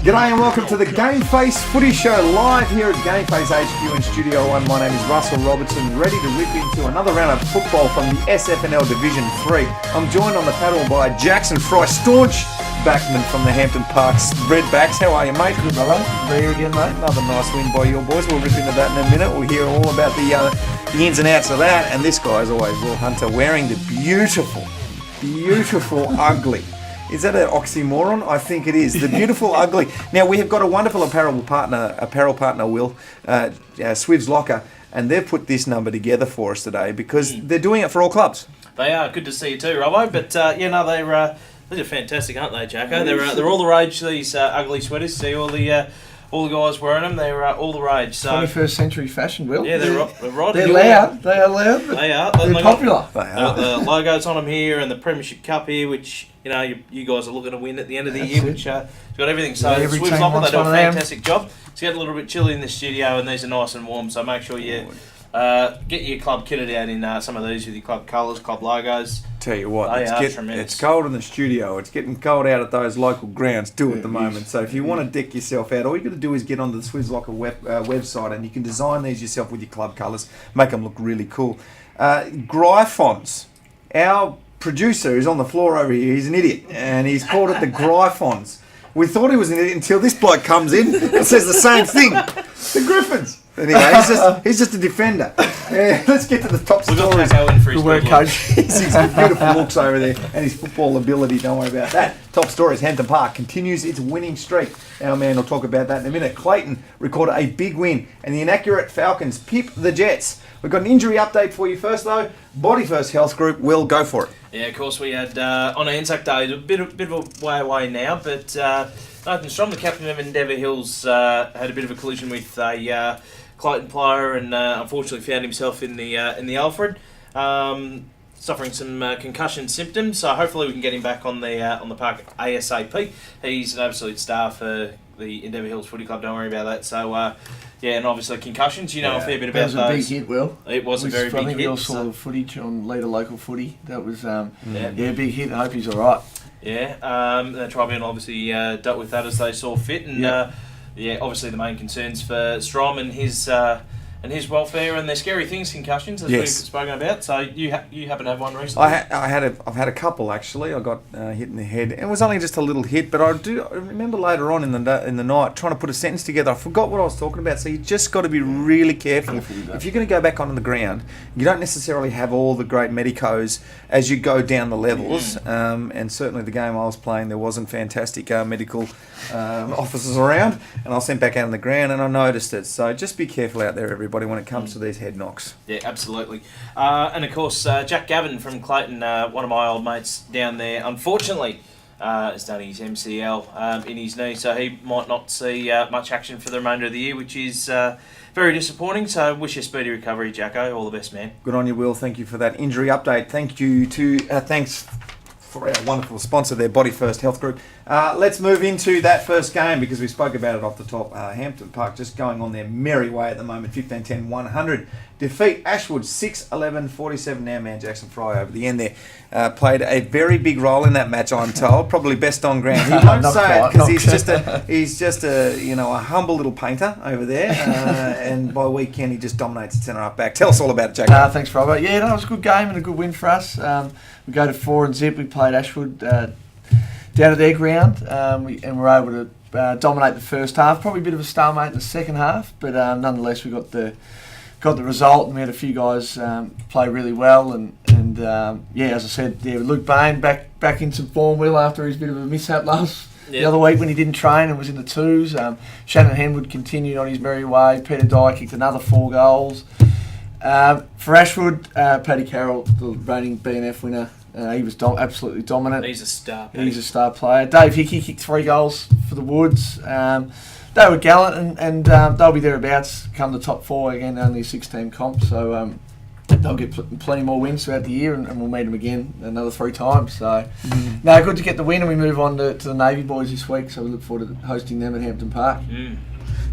G'day and welcome to the GameFace Footy Show live here at GameFace HQ in Studio 1. My name is Russell Robertson, ready to rip into another round of football from the SFNL Division 3. I'm joined on the paddle by Jackson Fry, staunch backman from the Hampton Parks Redbacks. How are you, mate? Good, brother. Be here again, mate. Another nice win by your boys. We'll rip into that in a minute. We'll hear all about the ins and outs of that. And this guy, as always, Will Hunter, wearing the beautiful, ugly. Is that an oxymoron? I think it is. The beautiful, ugly. Now, we have got a wonderful apparel partner, Will, Swiv's Locker, and they've put this number together for us today because they're doing it for all clubs. They are. Good to see you too, Robbo. But, they're fantastic, aren't they, Jacko? They're all the rage, these ugly sweaters. See all the guys wearing them. They're all the rage. So 21st century fashion, Will. Yeah, they're right. They're loud. They are loud. They are. They're popular. They are. The logos on them here and the Premiership Cup here, which you guys are looking to win at the end of the year, which has got everything. So Swiv's Locker, they do a fantastic job. It's getting a little bit chilly in the studio, and these are nice and warm. So make sure you get your club kitted out in some of these with your club colours, club logos. Tell you what, Tremendous. It's cold in the studio. It's getting cold out at those local grounds too at the moment. So if you want to deck yourself out, all you got to do is get onto the Swiv's Locker website, and you can design these yourself with your club colours, make them look really cool. Gryphons, our producer is on the floor over here. He's an idiot, and he's called it the Gryphons. We thought he was an idiot until this bloke comes in and says the same thing. The Griffins. Anyway, he's just a defender. Let's get to the top stories. Good work, coach. He's beautiful looks over there and his football ability. Don't worry about that. Top stories. Hampton Park continues its winning streak. Our man will talk about that in a minute. Clayton recorded a big win and the inaccurate Falcons pip the Jets. We've got an injury update for you first, though. Body First Health Group will go for it. Yeah, of course, we had on Anzac Day, a bit of a way away now, but Nathan Strom, the captain of Endeavour Hills, had a bit of a collision with a Clayton player and unfortunately found himself in the Alfred, suffering some concussion symptoms. So hopefully we can get him back on the park ASAP. He's an absolute star for the Endeavour Hills Footy Club. Don't worry about that. So and obviously concussions. You know a fair bit about those. That was a big hit, Will. It was a very big hit. I think we all saw the footage on Leader Local Footy. That was big hit. I hope he's all right. Yeah, the Tribunal obviously dealt with that as they saw fit, and obviously the main concerns for Strom and his welfare and their scary things, concussions, as we've spoken about. So you happen to have one recently? I've had a couple actually. I got hit in the head. It was only just a little hit, but I remember later on in the night trying to put a sentence together. I forgot what I was talking about. So you just got to be really careful. If you're going to go back onto the ground, you don't necessarily have all the great medicos as you go down the levels. And certainly the game I was playing, there wasn't fantastic medical officers around, and I was sent back out on the ground and I noticed it. So just be careful out there, everybody, when it comes to these head knocks. Yeah, absolutely. And of course, Jack Gavin from Clayton, one of my old mates down there, unfortunately has done his MCL in his knee, so he might not see much action for the remainder of the year, which is very disappointing. So wish you a speedy recovery, Jacko. All the best, man. Good on you, Will. Thank you for that injury update. Thanks for our wonderful sponsor there, Body First Health Group. Let's move into that first game because we spoke about it off the top. Hampton Park just going on their merry way at the moment, 15-10, 100. Defeat Ashwood 6-11-47. Now man Jackson Fry over the end there played a very big role in that match, I'm told. Probably best on ground. He won't say it because he's just a humble little painter over there. And by weekend he just dominates the centre half back. Tell us all about it, Jack. Thanks, Robert. Yeah, it was a good game and a good win for us. We go to 4-0. We played Ashwood down at their ground, and we were able to dominate the first half. Probably a bit of a stalemate in the second half, but nonetheless we got the result, and we had a few guys play really well. And as I said, Luke Bain back in some form, Will, after his bit of a mishap the other week when he didn't train and was in the twos. Shannon Henwood continued on his merry way. Peter Dye kicked another 4 goals. For Ashwood, Paddy Carroll, the reigning BNF winner, he was absolutely dominant. He's a star. He's a star player. Dave Hickey kicked 3 goals for the Woods. They were gallant, and they'll be thereabouts come the top 4 again. Only a 6-team comp, so they'll get plenty more wins throughout the year, and we'll meet them again another 3 times. So, good to get the win, and we move on to the Navy boys this week. So we look forward to hosting them at Hampton Park.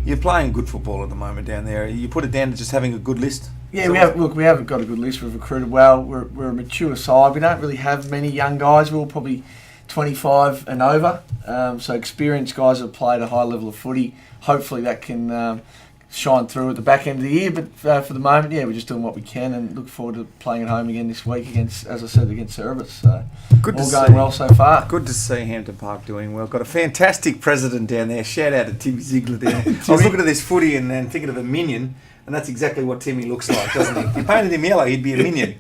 You're playing good football at the moment down there. You put it down to just having a good list. Yeah, we have got a good list. We've recruited well. We're a mature side. We don't really have many young guys. We'll probably 25 and over. So experienced guys have played a high level of footy. Hopefully that can shine through at the back end of the year. But for the moment, we're just doing what we can and look forward to playing at home again this week against, as I said, against Cerebus. So all going well so far. Good to see Hampton Park doing well. Got a fantastic president down there. Shout out to Timmy Ziegler down there. I was looking at this footy and then thinking of a minion. And that's exactly what Timmy looks like, doesn't he? If you painted him yellow, he'd be a minion.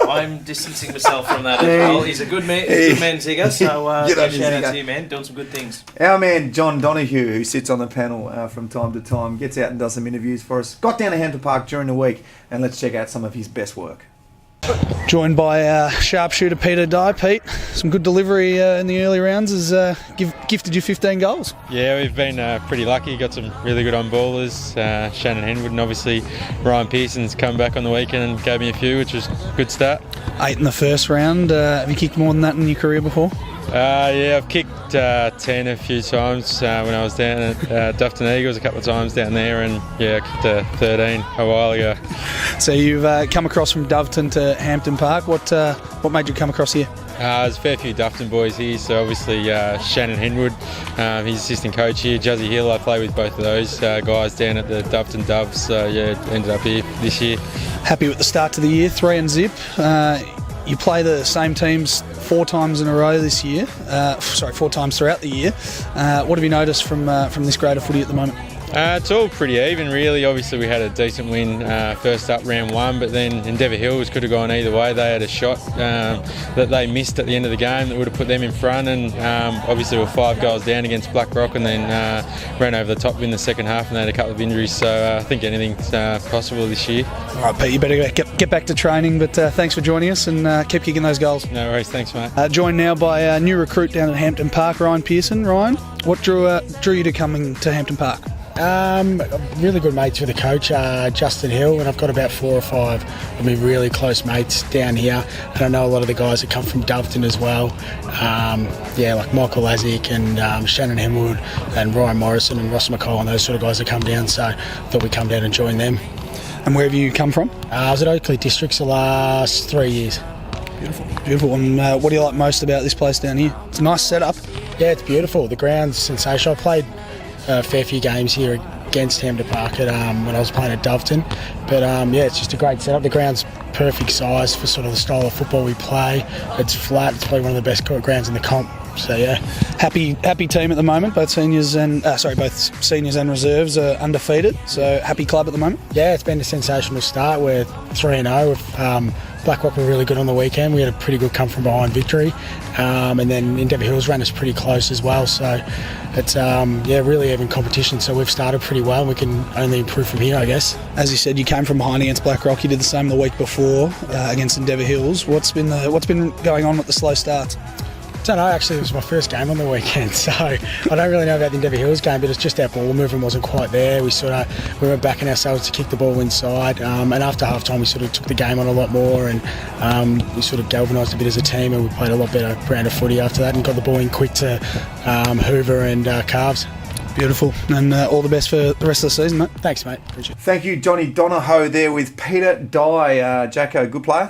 I'm distancing myself from that as well. He's a good man, Zigger, so shout out to you, man. Doing some good things. Our man, John Donoghue, who sits on the panel from time to time, gets out and does some interviews for us. Got down to Hampton Park during the week, and let's check out some of his best work. Joined by sharpshooter Peter Dye. Pete, some good delivery in the early rounds has gifted you 15 goals. Yeah, we've been pretty lucky. Got some really good on-ballers. Shannon Henwood and obviously Ryan Pearson's come back on the weekend and gave me a few, which was a good start. 8 in the first round. Have you kicked more than that in your career before? Yeah, I've kicked 10 a few times when I was down at Dufton Eagles a couple of times down there, and I kicked 13 a while ago. So you've come across from Doveton to Hampton Park. What made you come across here? There's a fair few Dufton boys here, so obviously Shannon Henwood, he's assistant coach here. Juzzy Hill, I play with both of those guys down at the Dufton Doves, so ended up here this year. Happy with the start to the year, 3 and zip. You play the same teams 4 times in a row this year. 4 times throughout the year. What have you noticed from this grade of footy at the moment? It's all pretty even, really. Obviously, we had a decent win first up round 1, but then Endeavour Hills could have gone either way. They had a shot that they missed at the end of the game that would have put them in front, and obviously we were 5 goals down against Blackrock, and then ran over the top in the second half, and they had a couple of injuries. So I think anything's possible this year. All right, Pete, you better get back to training, but thanks for joining us, and keep kicking those goals. No worries, thanks, mate. Joined now by a new recruit down at Hampton Park, Ryan Pearson. Ryan, what drew you to coming to Hampton Park? Really good mates with the coach, Justin Hill, and I've got about 4 or 5 of my really close mates down here, and I know a lot of the guys that come from Doveton as well, like Michael Lazick and Shannon Henwood and Ryan Morrison and Ross McCall and those sort of guys that come down, so I thought we'd come down and join them. And where have you come from? I was at Oakley Districts the last 3 years. Beautiful. And what do you like most about this place down here? It's a nice setup. Yeah, it's beautiful. The ground's sensational. I played a fair few games here against Hampton Park when I was playing at Doveton, but it's just a great setup. The ground's perfect size for sort of the style of football we play. It's flat. It's probably one of the best grounds in the comp. So happy team at the moment. Both seniors and reserves are undefeated. So happy club at the moment. Yeah, it's been a sensational start. We're 3-0. Blackrock were really good on the weekend. We had a pretty good come from behind victory, and then Endeavour Hills ran us pretty close as well. So it's really even competition. So we've started pretty well. We can only improve from here, I guess. As you said, you came from behind against Blackrock. You did the same the week before against Endeavour Hills. What's been going on with the slow starts? I don't know, actually it was my first game on the weekend, so I don't really know about the Endeavour Hills game, but it's just our ball movement wasn't quite there. We were backing ourselves to kick the ball inside, and after half time we sort of took the game on a lot more, and we sort of galvanised a bit as a team, and we played a lot better brand of footy after that and got the ball in quick to Hoover and Calves. Beautiful, and all the best for the rest of the season, mate. Thanks, mate. Appreciate it. Thank you, Johnny Donohoe there with Peter Dye. Jacko, good player?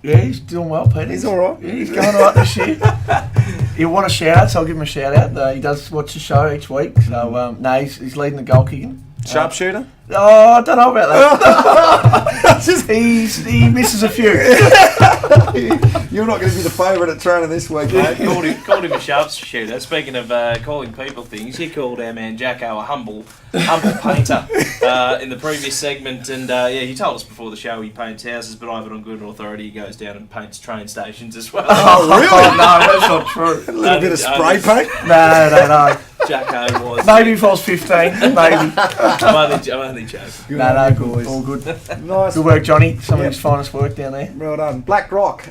Yeah, he's doing well, Peter. He's all right. Yeah, he's going all right this year. He'll want a shout out, so I'll give him a shout out. He does watch the show each week, so he's leading the goal kicking. Sharpshooter? I don't know about that. He misses a few. You're not going to be the favourite at training this week, mate. called him a sharpshooter. Speaking of calling people things, he called our man Jacko a humble painter in the previous segment, and he told us before the show he paints houses, but I have it on good authority he goes down and paints train stations as well. Oh, really? No, that's not true. A little bit of spray paint? No. Jacko was... Maybe if I was 15, maybe. I'm only joking. No, good. All good. Nice. Good work, Johnny. Some of his finest work down there. Well done. Blackrock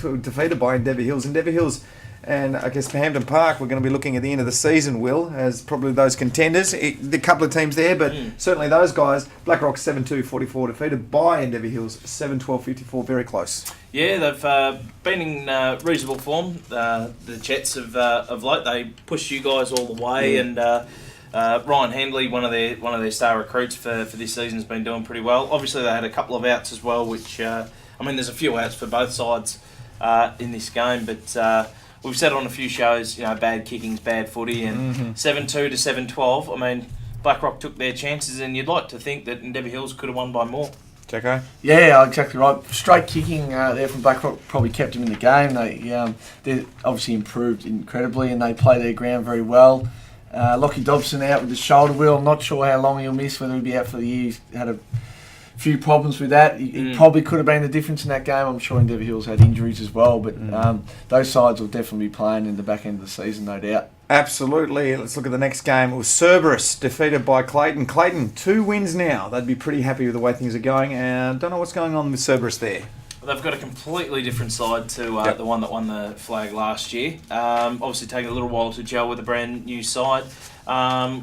defeated by Endeavour Hills. Endeavour Hills, and I guess for Hampton Park, we're going to be looking at the end of the season, Will, as probably those contenders. The couple of teams there, but certainly those guys. Blackrock 7-2-44 defeated by Endeavour Hills 7-12-54, very close. Yeah, they've been in reasonable form. The Chets of late, they pushed you guys all the way, and Ryan Handley, one of their star recruits for this season, has been doing pretty well. Obviously, they had a couple of outs as well, which there's a few outs for both sides in this game, but we've said on a few shows, bad kicking's bad footy, and 7-2 to 7-12. I mean, Blackrock took their chances, and you'd like to think that Endeavour Hills could have won by more. Jacko? Yeah, exactly right. Straight kicking there from Blackrock probably kept him in the game. They obviously improved incredibly, and they play their ground very well. Lockie Dobson out with the shoulder wheel. I'm not sure how long he'll miss, whether he'll be out for the year. He's had a few problems with that. He probably could have been the difference in that game. I'm sure Endeavour Hills had injuries as well, but those sides will definitely be playing in the back end of the season, no doubt. Absolutely. Let's look at the next game. It was Cerberus defeated by Clayton. Clayton, 2 wins now. They'd be pretty happy with the way things are going. And don't know what's going on with Cerberus there. They've got a completely different side to the one that won the flag last year. Obviously taking a little while to gel with a brand new side.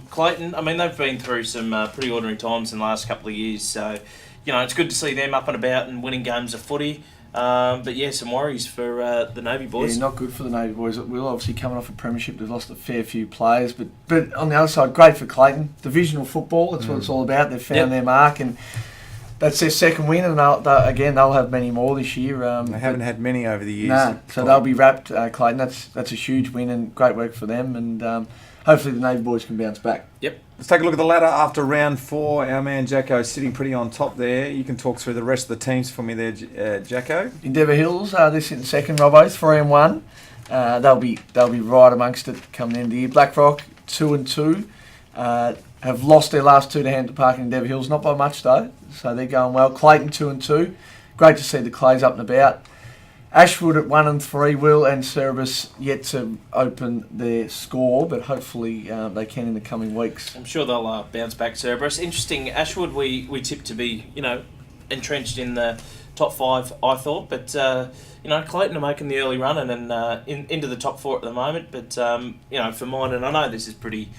Clayton, I mean, they've been through some pretty ordinary times in the last couple of years. So, it's good to see them up and about and winning games of footy. But yeah, some worries for the Navy boys. Yeah, not good for the Navy boys. We're obviously coming off a premiership. They've lost a fair few players, but on the other side, great for Clayton. Divisional football, that's what it's all about. They've found their mark, and that's their second win, and they'll have many more this year. They haven't had many over the years. Nah, so they'll be wrapped, Clayton. That's a huge win and great work for them, and hopefully the Navy boys can bounce back. Yep. Let's take a look at the ladder after round 4. Our man Jacko sitting pretty on top there. You can talk through the rest of the teams for me there, Jacko. Endeavour Hills, they're sitting second, Robbo, 3-1. They'll be right amongst it coming into the year. Blackrock, 2-2. Have lost their last 2 to Hampton Park and Endeavour Hills, not by much though, so they're going well. Clayton 2-2. Great to see the Clays up and about. Ashwood at 1-3, Will, and Cerberus yet to open their score, but hopefully they can in the coming weeks. I'm sure they'll bounce back, Cerberus. Interesting, Ashwood we tipped to be, entrenched in the top 5, I thought, but, Clayton are making the early run and into the top 4 at the moment, but, for mine, and I know this is pretty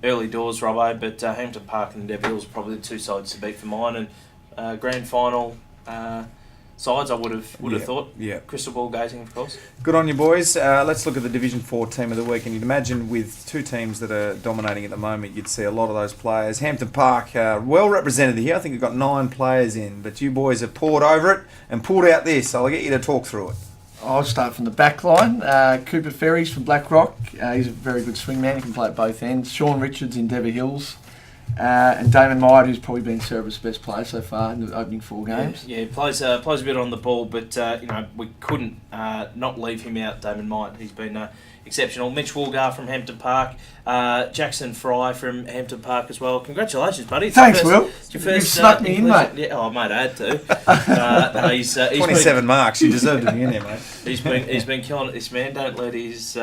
early doors, Robbo, but Hampton Park and Endeavour Hills are probably the 2 sides to beat for mine, and grand final sides I would have thought. Yeah. Crystal ball gazing, of course. Good on you, boys. Let's look at the Division 4 team of the week. And you'd imagine with 2 teams that are dominating at the moment, you'd see a lot of those players. Hampton Park, well represented here. I think we've got 9 players in. But you boys have poured over it and pulled out this. I'll get you to talk through it. I'll start from the back line. Cooper Ferries from Blackrock. He's a very good swingman. He can play at both ends. Sean Richards, Endeavour Hills. And Damon Myers, who's probably been Cerberus' best player so far in the opening 4 games. Yeah, plays a bit on the ball, but we couldn't not leave him out. Damon Myers, he's been exceptional. Mitch Woolgar from Hampton Park, Jackson Fry from Hampton Park as well. Congratulations, buddy! Thanks, Will. It's your first, you've snuck me in, mate. Yeah, mate, I had to. No, he's 27 marks. You deserve to be in there, mate. He's been killing it. This man, don't let his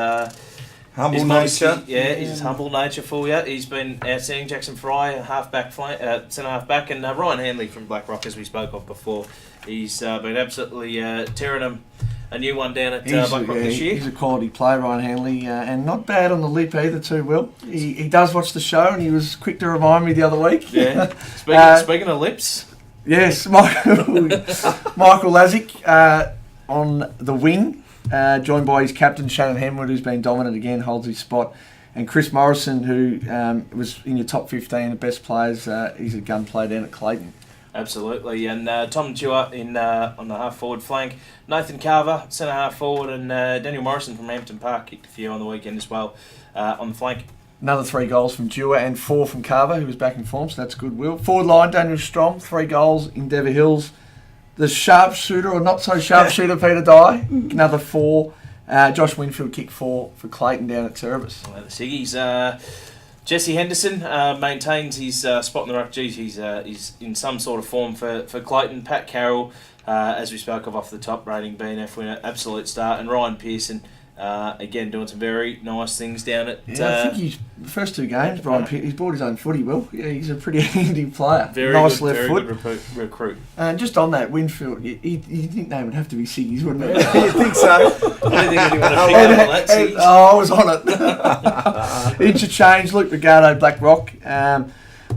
humble nature. His humble nature for you. He's been outstanding. Jackson Fry, centre half back, and Ryan Hanley from Blackrock, as we spoke of before. He's been absolutely tearing them a new one down at Blackrock this year. He's a quality player, Ryan Hanley, and not bad on the lip either too, Will. He does watch the show, and he was quick to remind me the other week. Yeah. Speaking of lips. Yes, Michael Lazic on the wing. Joined by his captain, Shannon Hemwood, who's been dominant again, holds his spot. And Chris Morrison, who was in your top 15 of best players. He's a gun player down at Clayton. Absolutely. And Tom Dewar on the half-forward flank. Nathan Carver, centre-half forward. And Daniel Morrison from Hampton Park kicked a few on the weekend as well on the flank. Another 3 goals from Dewar and 4 from Carver, who was back in form, so that's good, Will. Forward line, Daniel Strom, 3 goals, Endeavour Hills. The sharpshooter, or not so sharpshooter, Peter Dye, another 4. Josh Winfield kicked 4 for Clayton down at Cerberus. Well, the Siggies. Jesse Henderson maintains his spot in the ruck. He's in some sort of form for Clayton. Pat Carroll, as we spoke of off the top, rating BNF winner, absolute star. And Ryan Pearson, again, doing some very nice things down at... I think he's the first 2 games, Brian Pearson, he's bought his own footy, Will. Yeah, he's a pretty handy player. Very nice good, left foot. Good recruit. And just on that, Winfield, you'd think they would have to be Siggies, wouldn't it? You think so? I don't think anyone would pick up on that, Siggies. I was on it. Interchange, Luke Rigardo, Blackrock.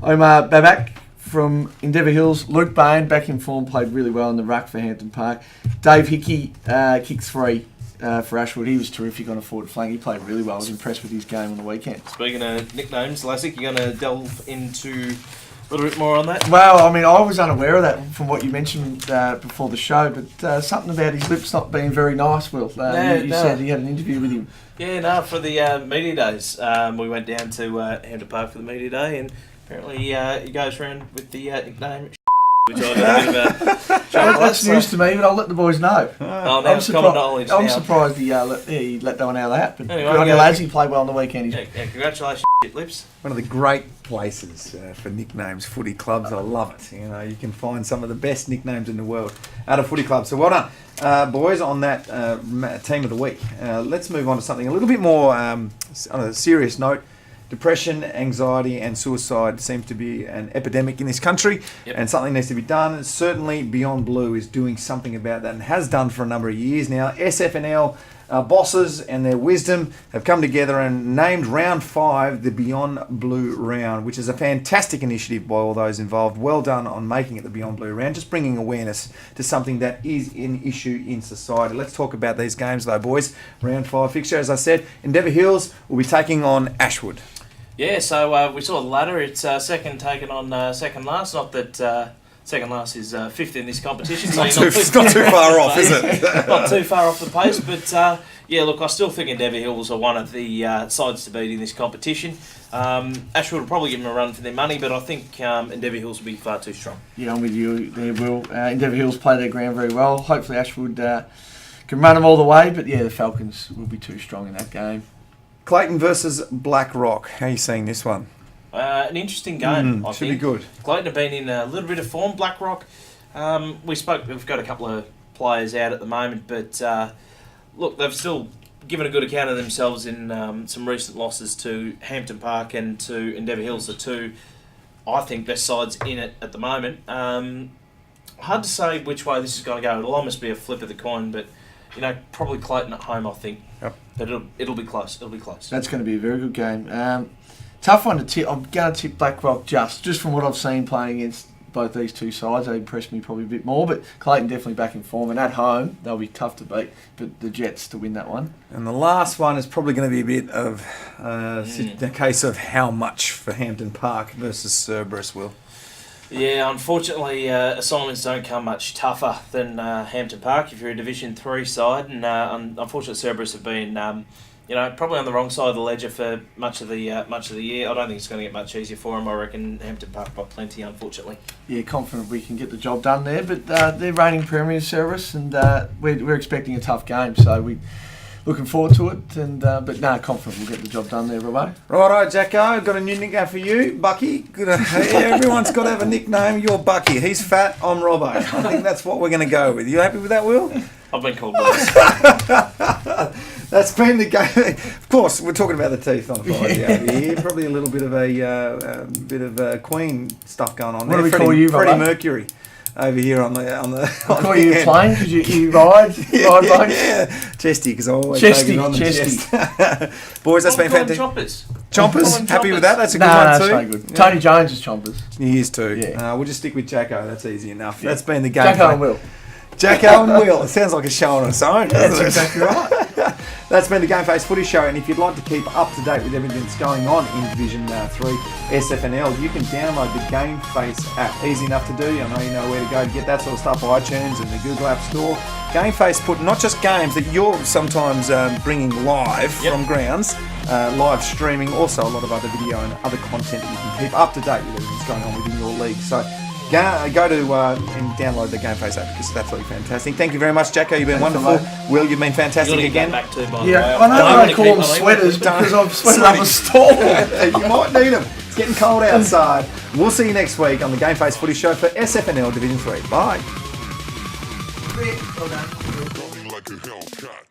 Omar Babak from Endeavour Hills. Luke Bain, back in form, played really well in the ruck for Hampton Park. Dave Hickey kicked 3 for Ashwood. He was terrific on a forward flank. He played really well. I was impressed with his game on the weekend. Speaking of nicknames, Lassick, you're going to delve into little bit more on that? Well, I mean, I was unaware of that from what you mentioned before the show, but something about his lips not being very nice, Will. You said you had an interview with him. Yeah, no, for the media days. We went down to Hampton Park for the media day, and apparently he goes around with the nickname which I got a bit of That's news to me, but I'll let the boys know. Oh, now it's common knowledge I'm now. surprised he let that one out of that. But Anyway, good on you, lads. He played well on the weekend. Yeah, congratulations, Lips. One of the great places for nicknames, footy clubs. I love it. You know, you can find some of the best nicknames in the world at a footy club. So well done, boys, on that team of the week. Let's move on to something a little bit more on a serious note. Depression, anxiety and suicide seems to be an epidemic in this country, and something needs to be done. Certainly Beyond Blue is doing something about that and has done for a number of years now. SFNL bosses and their wisdom have come together and named round 5 the Beyond Blue round, which is a fantastic initiative by all those involved. Well done on making it the Beyond Blue round, just bringing awareness to something that is an issue in society. Let's talk about these games though, boys. Round 5 fixture, as I said, Endeavour Hills will be taking on Ashwood. Yeah, so we saw the ladder. It's second taken on second last. Not that second last is fifth in this competition. So It's not too far off, is it? Not too far off the pace, but yeah, look, I still think Endeavour Hills are one of the sides to beat in this competition. Ashwood will probably give them a run for their money, but I think Endeavour Hills will be far too strong. Yeah, I'm with you there, Will. Endeavour Hills play their ground very well. Hopefully Ashwood can run them all the way, but yeah, the Falcons will be too strong in that game. Clayton versus Black Rock. How are you seeing this one? An interesting game, I should think. be good. Clayton have been in a little bit of form. Black Rock, we've got a couple of players out at the moment, but look, they've still given a good account of themselves in some recent losses to Hampton Park and to Endeavour Hills, the two, I think, best sides in it at the moment. Hard to say which way this is going to go. It'll almost be a flip of the coin, but you know, probably Clayton at home, I think. Yep. But it'll be close. It'll be close. That's going to be a very good game. Tough one to tip. I'm going to tip Black Rock just from what I've seen playing against both these two sides. They impressed me probably a bit more, but Clayton definitely back in form. And at home, they'll be tough to beat. But the Jets to win that one. And the last one is probably going to be a bit of a case of how much for Hampton Park versus Cerberus, Will. Yeah, unfortunately, assignments don't come much tougher than Hampton Park if you're a Division 3 side, and unfortunately, Cerberus have been, probably on the wrong side of the ledger for much of the year. I don't think it's going to get much easier for them. I reckon Hampton Park got plenty, unfortunately. Yeah, confident we can get the job done there, but they're reigning premiers, Cerberus, and we're expecting a tough game, so we. Looking forward to it, but confident we'll get the job done there, Robbo. Righto, Jacko, I've got a new nickname for you, Bucky. Good. Everyone's got to have a nickname. You're Bucky. He's fat. I'm Robbo. I think that's what we're going to go with. You happy with that, Will? I've been called worse. That's been the game. Of course, we're talking about the teeth on Friday over here. Probably a little bit of a Queen stuff going on what there. What do we call you, Robbo? Freddie Mercury. Over here on the I call you plane because you ride boats. Yeah, chesty because I always take it on the chest. Boys, that's been fantastic. Chompers, happy with that? That's a good one too. That's so good. Tony Jones is chompers. He is too. Yeah. We'll just stick with Jacko. That's easy enough. Yeah. That's been the game. Jacko and Will. Jacko and Will. It sounds like a show on its own. That's exactly right. That's been the GameFace Footy Show, and if you'd like to keep up to date with everything that's going on in Division 3 SFNL, you can download the GameFace app. Easy enough to do. I know you know where to go to get that sort of stuff, iTunes and the Google App Store. GameFace put not just games that you're sometimes bringing live from grounds, live streaming, also a lot of other video and other content that you can keep up to date with everything that's going on within your league. So go to and download the GameFace app because it's absolutely fantastic. Thank you very much, Jacko. You've been wonderful. Will, you've been fantastic again. Back to, by yeah, I know I call them sweaters because I've sweated up a storm. You might need them. It's getting cold outside. We'll see you next week on the GameFace Footy Show for SFNL Division 3. Bye. Like a Hellcat.